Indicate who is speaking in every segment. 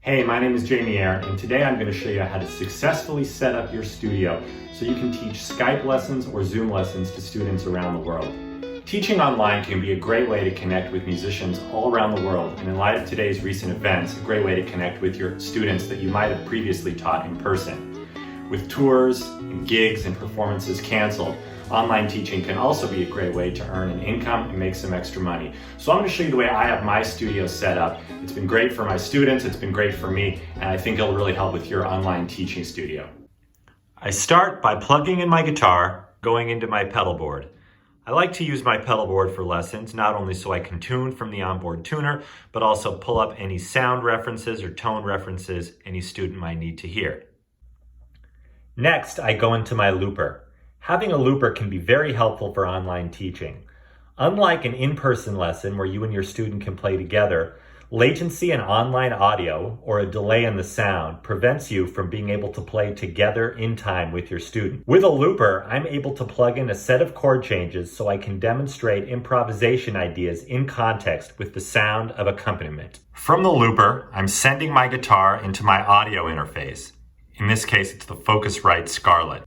Speaker 1: Hey, my name is Jamie Aaron, and today I'm going to show you how to successfully set up your studio so you can teach Skype lessons or Zoom lessons to students around the world. Teaching online can be a great way to connect with musicians all around the world, and in light of today's recent events, a great way to connect with your students that you might have previously taught in person. With tours and gigs and performances canceled, online teaching can also be a great way to earn an income and make some extra money. So I'm going to show you the way I have my studio set up. It's been great for my students, it's been great for me, and I think it'll really help with your online teaching studio. I start by plugging in my guitar, going into my pedalboard. I like to use my pedalboard for lessons, not only so I can tune from the onboard tuner, but also pull up any sound references or tone references any student might need to hear. Next, I go into my looper. Having a looper can be very helpful for online teaching. Unlike an in-person lesson where you and your student can play together, latency in online audio or a delay in the sound prevents you from being able to play together in time with your student. With a looper, I'm able to plug in a set of chord changes so I can demonstrate improvisation ideas in context with the sound of accompaniment. From the looper, I'm sending my guitar into my audio interface. In this case, it's the Focusrite Scarlett.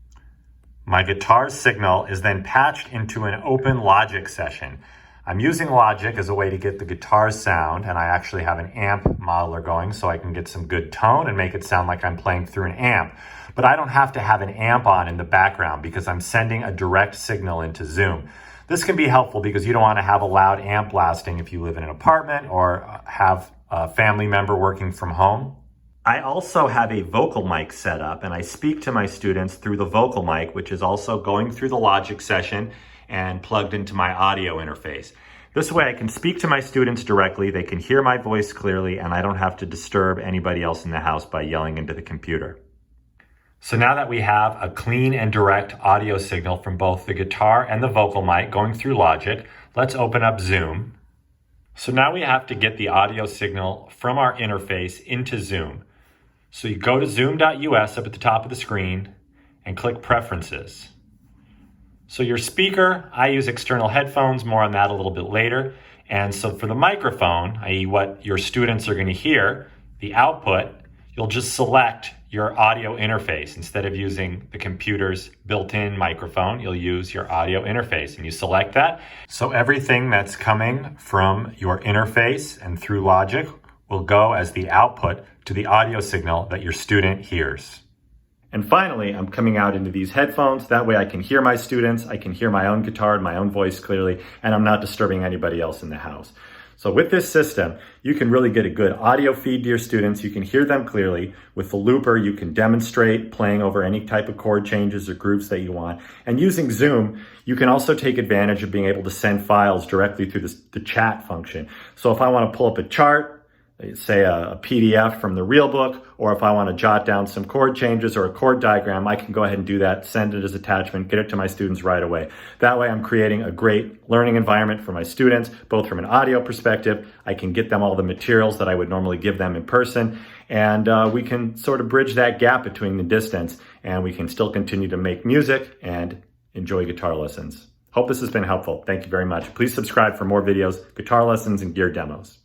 Speaker 1: My guitar signal is then patched into an open Logic session. I'm using Logic as a way to get the guitar sound, and I actually have an amp modeler going so I can get some good tone and make it sound like I'm playing through an amp. But I don't have to have an amp on in the background because I'm sending a direct signal into Zoom. This can be helpful because you don't want to have a loud amp blasting if you live in an apartment or have a family member working from home. I also have a vocal mic set up, and I speak to my students through the vocal mic, which is also going through the Logic session and plugged into my audio interface. This way I can speak to my students directly, they can hear my voice clearly, and I don't have to disturb anybody else in the house by yelling into the computer. So now that we have a clean and direct audio signal from both the guitar and the vocal mic going through Logic, let's open up Zoom. So now we have to get the audio signal from our interface into Zoom. So you go to zoom.us up at the top of the screen and click Preferences. So your speaker, I use external headphones, more on that a little bit later. And so for the microphone, i.e. what your students are going to hear, the output, you'll just select your audio interface. Instead of using the computer's built-in microphone, you'll use your audio interface and you select that. So everything that's coming from your interface and through Logic will go as the output to the audio signal that your student hears. And finally, I'm coming out into these headphones. That way I can hear my students, I can hear my own guitar and my own voice clearly, and I'm not disturbing anybody else in the house. So with this system, you can really get a good audio feed to your students. You can hear them clearly. With the looper, you can demonstrate playing over any type of chord changes or groups that you want. And using Zoom, you can also take advantage of being able to send files directly through the chat function. So if I want to pull up a chart, say a PDF from the real book, or if I want to jot down some chord changes or a chord diagram, I can go ahead and do that, send it as attachment, get it to my students right away. That way I'm creating a great learning environment for my students, both from an audio perspective. I can get them all the materials that I would normally give them in person, and we can sort of bridge that gap between the distance, and we can still continue to make music and enjoy guitar lessons. Hope this has been helpful. Thank you very much. Please subscribe for more videos, guitar lessons, and gear demos.